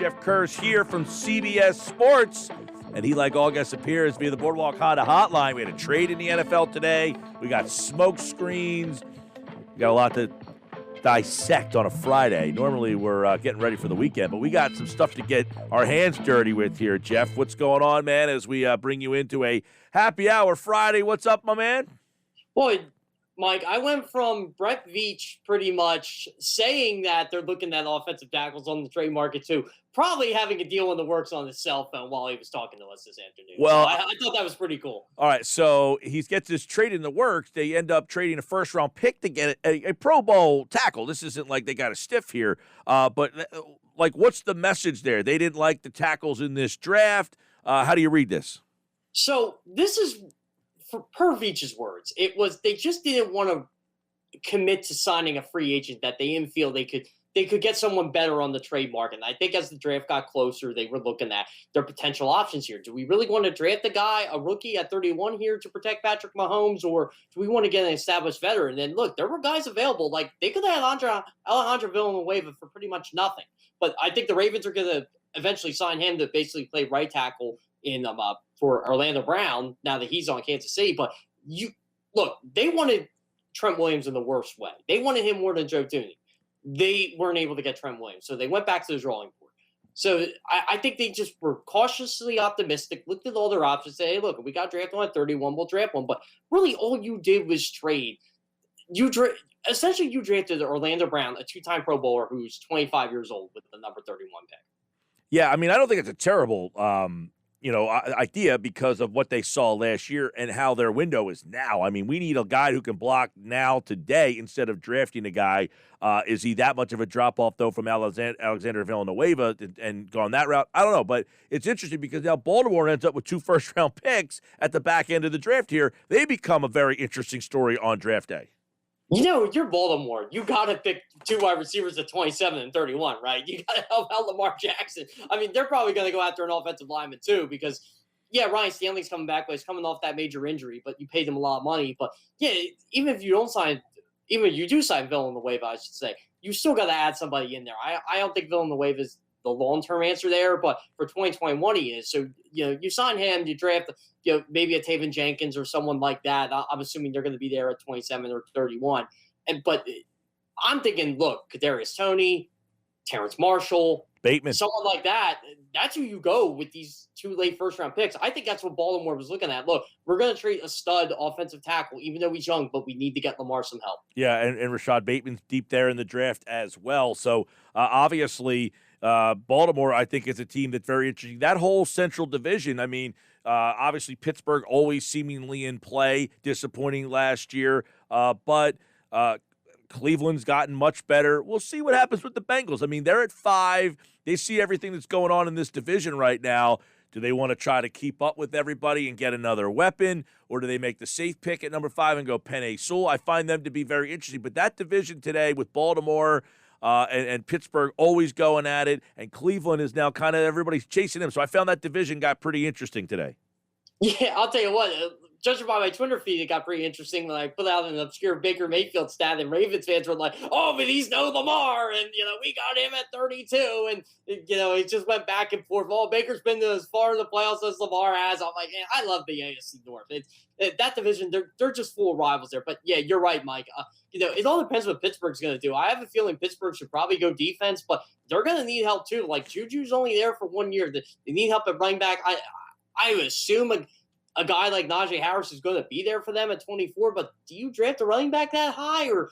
Jeff Kerr's here from CBS Sports, and he, like all guests, appears via the Boardwalk Honda hotline. We had a trade in the NFL today. We got smoke screens. We got a lot to dissect on a Friday. Normally, we're getting ready for the weekend, but we got some stuff to get our hands dirty with here, Jeff. What's going on, man, as we bring you into a happy hour Friday? What's up, my man? Boy, Mike, I went from Brett Veach pretty much saying that they're looking at offensive tackles on the trade market too, probably having a deal in the works on his cell phone while he was talking to us this afternoon. Well, so I thought that was pretty cool. All right, so he gets this trade in the works. They end up trading a first-round pick to get a Pro Bowl tackle. This isn't like they got a stiff here, but like, what's the message there? They didn't like the tackles in this draft. How do you read this? So this is, per Veach's words, it was they just didn't want to commit to signing a free agent that they didn't feel they could get someone better on the trade market. And I think as the draft got closer, they were looking at their potential options here. Do we really want to draft a rookie at 31 here to protect Patrick Mahomes, or do we want to get an established veteran? And then look, there were guys available. Like they could have Alejandro Villanueva for pretty much nothing. But I think the Ravens are going to eventually sign him to basically play right tackle in for Orlando Brown now that he's on Kansas City. But they wanted Trent Williams in the worst way. They wanted him more than Joe Thuney. They weren't able to get Trent Williams, so they went back to the drawing board. So I think they just were cautiously optimistic, looked at all their options, said, hey, look, we got drafted on at 31, we'll draft one. But really all you did was trade. Essentially, you drafted Orlando Brown, a two-time Pro Bowler who's 25 years old with the number 31 pick. Yeah, I mean, I don't think it's a terrible idea because of what they saw last year and how their window is now. I mean, we need a guy who can block now today instead of drafting a guy. Is he that much of a drop-off, though, from Alexander Villanueva and gone that route? I don't know, but it's interesting because now Baltimore ends up with 2 first-round picks at the back end of the draft here. They become a very interesting story on draft day. You're Baltimore. You got to pick 2 wide receivers at 27 and 31, right? You got to help out Lamar Jackson. I mean, they're probably going to go after an offensive lineman too because, yeah, Ryan Stanley's coming back, but he's coming off that major injury, but you paid him a lot of money. But, yeah, even if you do sign Villanueva, I should say, you still got to add somebody in there. I don't think Villanueva is the long-term answer there, but for 2021 he is. So, you sign him, you draft, maybe a Taven Jenkins or someone like that. I'm assuming they're going to be there at 27 or 31. But I'm thinking, look, Kadarius Toney, Terrence Marshall, Bateman, someone like that. That's who you go with these 2 late first-round picks. I think that's what Baltimore was looking at. Look, we're going to trade a stud offensive tackle, even though he's young, but we need to get Lamar some help. Yeah, and Rashad Bateman's deep there in the draft as well. So, obviously, Baltimore, I think, is a team that's very interesting. That whole Central Division, I mean, obviously Pittsburgh always seemingly in play, disappointing last year, but Cleveland's gotten much better. We'll see what happens with the Bengals. I mean, they're at 5. They see everything that's going on in this division right now. Do they want to try to keep up with everybody and get another weapon, or do they make the safe pick at number 5 and go Penei Sewell? I find them to be very interesting. But that division today with Baltimore and Pittsburgh always going at it, and Cleveland is now kind of everybody's chasing them. So I found that division got pretty interesting today. Yeah, I'll tell you what. Judging by my Twitter feed, it got pretty interesting when I put out an obscure Baker Mayfield stat, and Ravens fans were like, oh, but he's no Lamar, and, we got him at 32, and, it just went back and forth. Oh, Baker's been as far in the playoffs as Lamar has. I'm like, man, I love the AFC North. That division, they're just full of rivals there. But, yeah, you're right, Mike. It all depends what Pittsburgh's going to do. I have a feeling Pittsburgh should probably go defense, but they're going to need help, too. Like, Juju's only there for 1 year. They need help at running back. I would assume a guy like Najee Harris is going to be there for them at 24, but do you draft a running back that high, or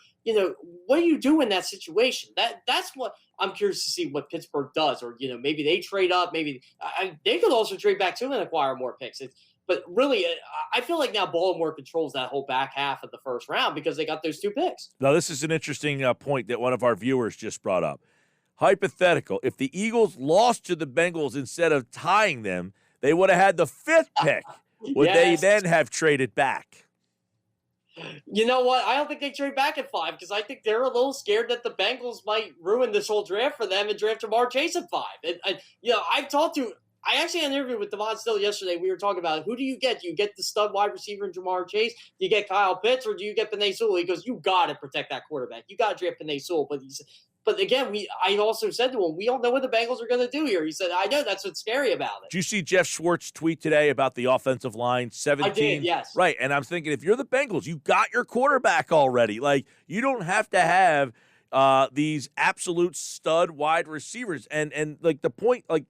what do you do in that situation? That's what I'm curious to see what Pittsburgh does, or maybe they trade up, maybe they could also trade back too and acquire more picks. But really, I feel like now Baltimore controls that whole back half of the first round because they got those 2 picks. Now, this is an interesting point that one of our viewers just brought up. Hypothetical: if the Eagles lost to the Bengals instead of tying them, they would have had the 5th pick. Would they then have traded back? You know what? I don't think they trade back at 5 because I think they're a little scared that the Bengals might ruin this whole draft for them and draft Jamar Chase at 5. I actually had an interview with Devon Still yesterday. We were talking about who do you get? Do you get the stud wide receiver in Jamar Chase? Do you get Kyle Pitts, or do you get Penei Sewell? He goes, you got to protect that quarterback. You got to draft Penei Sewell. But But again, I also said to him, we don't know what the Bengals are going to do here. He said, I know, that's what's scary about it. Did you see Jeff Schwartz tweet today about the offensive line? 17. I did, yes. Right, and I'm thinking, if you're the Bengals, you got your quarterback already. Like, you don't have to have these absolute stud wide receivers. And like the point, like,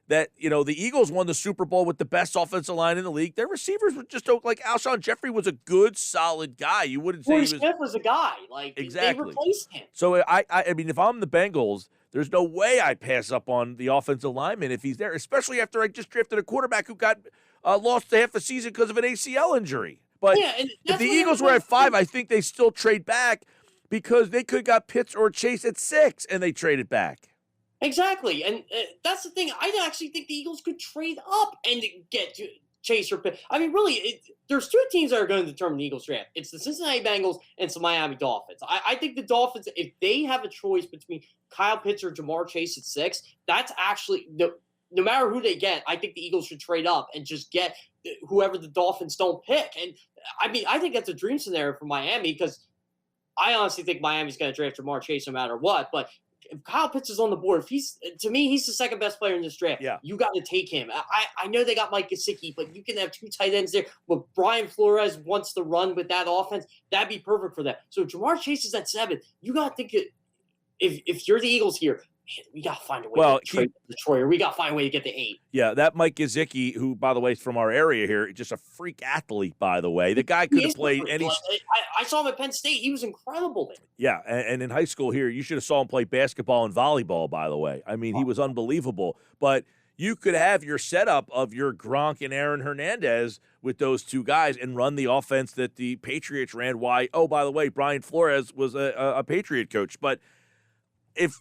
that, the Eagles won the Super Bowl with the best offensive line in the league. Their receivers were just like Alshon Jeffrey was a good, solid guy. You wouldn't say Smith was a guy. Like, exactly. They replaced him. So I mean, if I'm the Bengals, there's no way I pass up on the offensive lineman if he's there, especially after I just drafted a quarterback who got lost half a season because of an ACL injury. But if the Eagles were at 5, I think they still trade back because they could have got Pitts or Chase at 6, and they traded back. Exactly, and that's the thing. I actually think the Eagles could trade up and get Chase or Pitt. I mean, really, there's 2 teams that are going to determine the Eagles draft. It's the Cincinnati Bengals and it's the Miami Dolphins. I think the Dolphins, if they have a choice between Kyle Pitts or Jamar Chase at 6, that's actually no matter who they get. I think the Eagles should trade up and just get whoever the Dolphins don't pick. And I mean, I think that's a dream scenario for Miami because I honestly think Miami's going to draft Jamar Chase no matter what. But if Kyle Pitts is on the board, he's the second best player in this draft. Yeah. You got to take him. I know they got Mike Gesicki, but you can have 2 tight ends there. But Brian Flores wants to run with that offense. That'd be perfect for that. So Jamar Chase is at 7. You got to think if you're the Eagles here, man, we got to find a way to trade Detroit, or we got to find a way to get to 8. Yeah, that Mike Gesicki, who, by the way, is from our area here, just a freak athlete, by the way. The guy could have played any. I saw him at Penn State. He was incredible there. Yeah, and in high school here, you should have saw him play basketball and volleyball, by the way. I mean, he was unbelievable. But you could have your setup of your Gronk and Aaron Hernandez with those 2 guys and run the offense that the Patriots ran. Why? Oh, by the way, Brian Flores was a Patriot coach. But if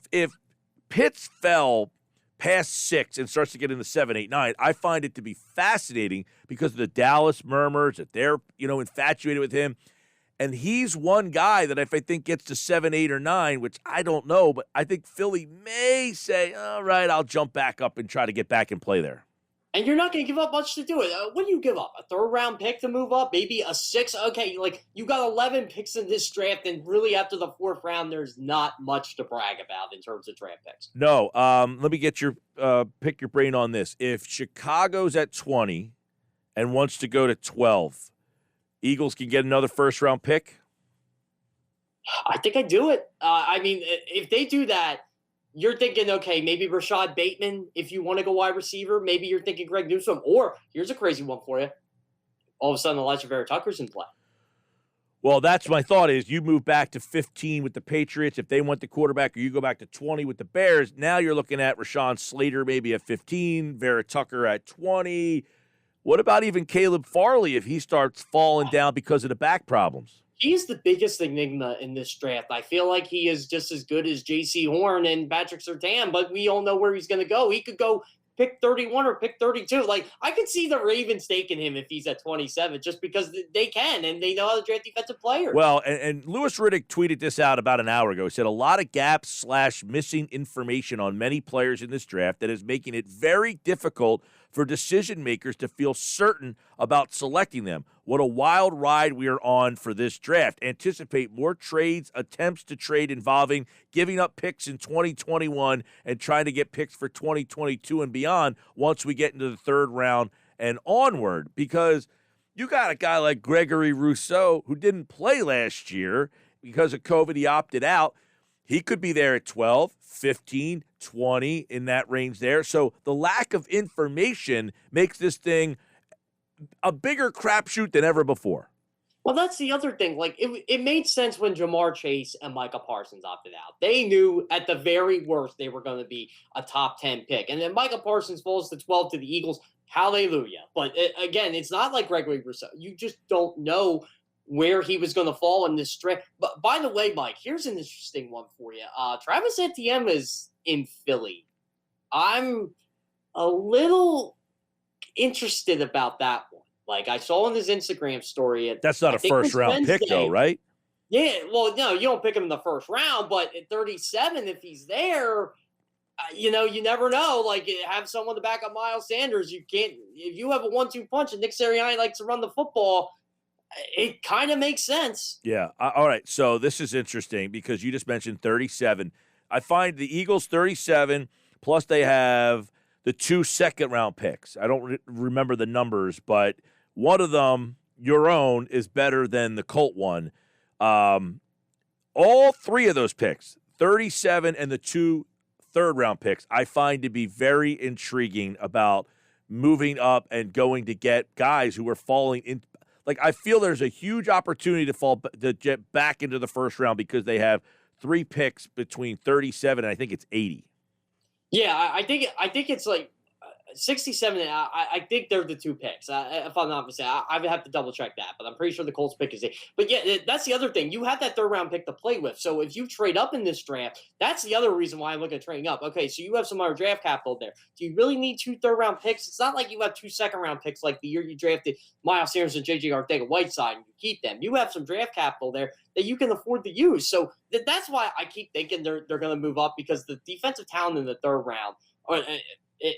Pitts fell past 6 and starts to get into 7, 8, 9, I find it to be fascinating because of the Dallas murmurs that they're, infatuated with him. And he's one guy that if I think gets to 7, 8, or 9, which I don't know, but I think Philly may say, all right, I'll jump back up and try to get back and play there. And you're not going to give up much to do it. What do you give up? A 3rd round pick to move up? Maybe a 6? Okay, like you got 11 picks in this draft, and really after the 4th round, there's not much to brag about in terms of draft picks. No. Let me get your pick your brain on this. If Chicago's at 20 and wants to go to 12, Eagles can get another 1st round pick? I think I do it. I mean, if they do that, you're thinking, okay, maybe Rashad Bateman, if you want to go wide receiver. Maybe you're thinking Greg Newsome. Or here's a crazy one for you. All of a sudden, Elijah Vera Tucker's in play. Well, that's my thought is you move back to 15 with the Patriots. If they want the quarterback, or you go back to 20 with the Bears, now you're looking at Rashawn Slater maybe at 15, Vera Tucker at 20. What about even Caleb Farley if he starts falling down because of the back problems? He's the biggest enigma in this draft. I feel like he is just as good as J.C. Horn and Patrick Surtain, but we all know where he's going to go. He could go pick 31 or pick 32. Like, I could see the Ravens taking him if he's at 27 just because they can, and they know how to draft defensive players. Well, and Louis Riddick tweeted this out about an hour ago. He said a lot of gaps / missing information on many players in this draft that is making it very difficult for decision makers to feel certain about selecting them. What a wild ride we are on for this draft. Anticipate more trades, attempts to trade involving giving up picks in 2021 and trying to get picks for 2022 and beyond once we get into the 3rd round and onward. Because you got a guy like Gregory Rousseau who didn't play last year because of COVID. He opted out. He could be there at 12, 15, 20, in that range there. So the lack of information makes this thing a bigger crapshoot than ever before. Well, that's the other thing. Like, it made sense when Jamar Chase and Micah Parsons opted out. They knew at the very worst they were going to be a top 10 pick. And then Micah Parsons falls to 12 to the Eagles. Hallelujah. But again, it's not like Gregory Rousseau. You just don't know where he was going to fall in this draft. But by the way, Mike, here's an interesting one for you. Travis Etienne is in Philly. I'm a little interested about that one. Like, I saw in his Instagram story. That's not a 1st round pick, though, right? Yeah, well, no, you don't pick him in the 1st round, but at 37, if he's there, you never know. Like, have someone to back up Miles Sanders. You can't, if you have a 1-2 punch and Nick Sirianni likes to run the football, it kind of makes sense. Yeah. All right. So this is interesting because you just mentioned 37. I find the Eagles 37, plus they have the 2 second-round picks. I don't remember the numbers, but one of them, your own, is better than the Colt one. All 3 of those picks, 37 and the 2 third-round picks, I find to be very intriguing about moving up and going to get guys who are falling in. Like, I feel there's a huge opportunity to get back into the first round because they have 3 picks between 37 and I think it's 80. Yeah, I think it's like 67. I think they're the 2 picks. If I'm not mistaken, I would have to double check that, but I'm pretty sure the Colts pick is 8. But yeah, that's the other thing. You have that 3rd round pick to play with. So if you trade up in this draft, that's the other reason why I look at trading up. Okay, so you have some other draft capital there. Do you really need 2 third round picks? It's not like you have 2 second round picks like the year you drafted Miles Sanders and JJ Arcega-Whiteside and you keep them. You have some draft capital there that you can afford to use. So that's why I keep thinking they're going to move up, because the defensive talent in the 3rd round, or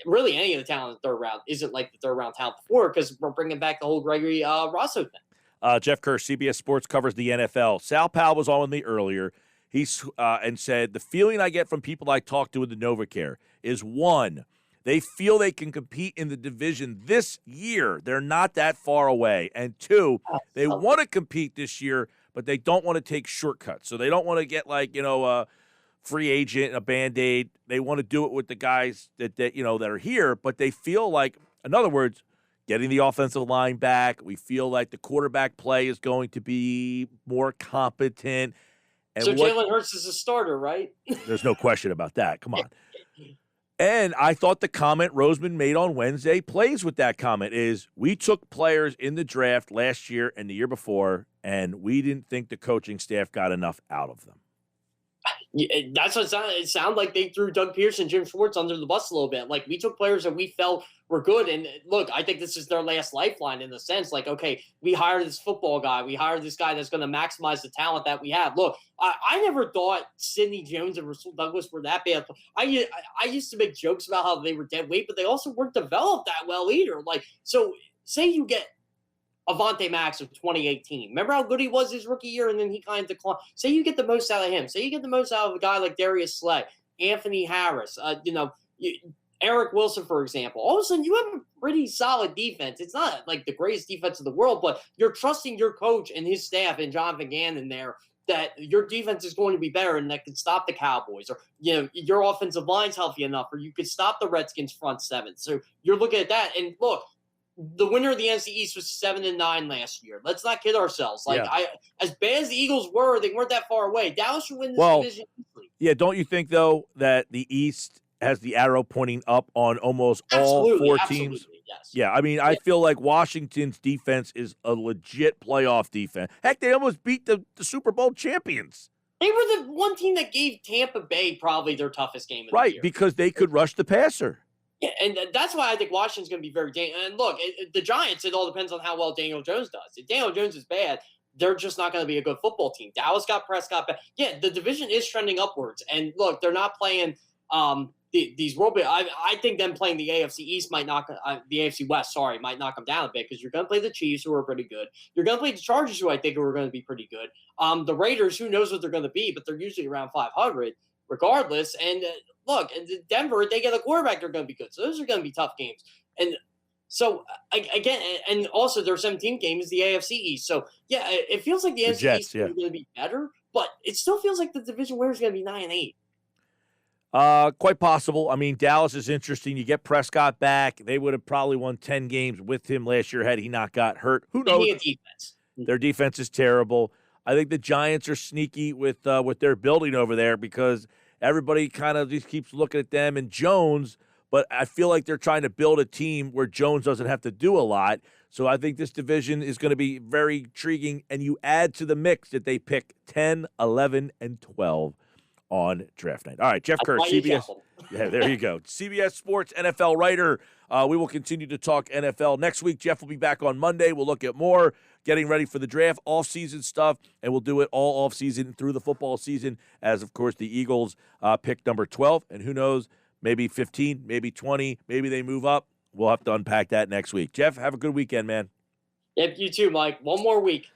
really any of the talent in the 3rd round, isn't like the 3rd round talent before, because we're bringing back the whole Gregory Rosso thing. Jeff Kerr, CBS Sports, covers the NFL. Sal Powell was on with me earlier. He's and said, the feeling I get from people I talk to in the NovaCare is, 1, they feel they can compete in the division this year. They're not that far away. And 2, they want to compete this year, but they don't want to take shortcuts. So they don't want to get a free agent, a Band-Aid. They want to do it with the guys that are here, but they feel like, in other words, getting the offensive line back. We feel like the quarterback play is going to be more competent. And so Jalen Hurts is a starter, right? There's no question about that. Come on. And I thought the comment Roseman made on Wednesday plays with that comment is, we took players in the draft last year and the year before, and we didn't think the coaching staff got enough out of them. Yeah, that's what it sounded like. They threw Doug Pearson, Jim Schwartz under the bus a little bit. Like, we took players that we felt were good. And look, I think this is their last lifeline in the sense, like, okay, we hired this football guy. We hired this guy that's going to maximize the talent that we have. Look, I never thought Sidney Jones and Rasul Douglas were that bad. I used to make jokes about how they were dead weight, but they also weren't developed that well either. Like, so say you get Avonte Max of 2018. Remember how good he was his rookie year, and then he kind of declined. Say you get the most out of him. Say you get the most out of a guy like Darius Slay, Anthony Harris, Eric Wilson, for example. All of a sudden, you have a pretty solid defense. It's not like the greatest defense in the world, but you're trusting your coach and his staff and Jonathan Gannon there that your defense is going to be better and that can stop the Cowboys, or your offensive line's healthy enough, or you could stop the Redskins front 7. So you're looking at that, and look, the winner of the NFC East was 7-9 last year. Let's not kid ourselves. Like, as bad as the Eagles were, they weren't that far away. Dallas should win this division easily. Yeah, don't you think though that the East has the arrow pointing up on almost all 4 teams? Yes. Yeah, I mean, I feel like Washington's defense is a legit playoff defense. Heck, they almost beat the Super Bowl champions. They were the one team that gave Tampa Bay probably their toughest game of the year. Right, because they could rush the passer. Yeah, and that's why I think Washington's going to be very dangerous. And look, the Giants, it all depends on how well Daniel Jones does. If Daniel Jones is bad, they're just not going to be a good football team. Dallas got Prescott back. Yeah, the division is trending upwards. And look, they're not playing these world. I think them playing the AFC East might knock the AFC West. Sorry, might knock them down a bit, because you're going to play the Chiefs, who are pretty good. You're going to play the Chargers, who I think are going to be pretty good. The Raiders, who knows what they're going to be, but they're usually around 500 regardless. And look, Denver, they get a quarterback, they're going to be good. So those are going to be tough games. And so, again, and also their 17th game is the AFC East. So, yeah, it feels like the AFC East is going to be better, but it still feels like the division winner is going to be 9-8. Quite possible. I mean, Dallas is interesting. You get Prescott back. They would have probably won 10 games with him last year had he not got hurt. Who knows? Defense. Their defense is terrible. I think the Giants are sneaky with what they're building over there, because everybody kind of just keeps looking at them and Jones, but I feel like they're trying to build a team where Jones doesn't have to do a lot. So I think this division is going to be very intriguing, and you add to the mix that they pick 10, 11, and 12 on draft night. All right, Jeff Kerr, CBS. Yeah, there you go. CBS Sports NFL writer. We will continue to talk NFL. Next week, Jeff will be back on Monday. We'll look at more getting ready for the draft, off-season stuff, and we'll do it all off-season through the football season as, of course, the Eagles pick number 12. And who knows, maybe 15, maybe 20, maybe they move up. We'll have to unpack that next week. Jeff, have a good weekend, man. Yep, you too, Mike. One more week.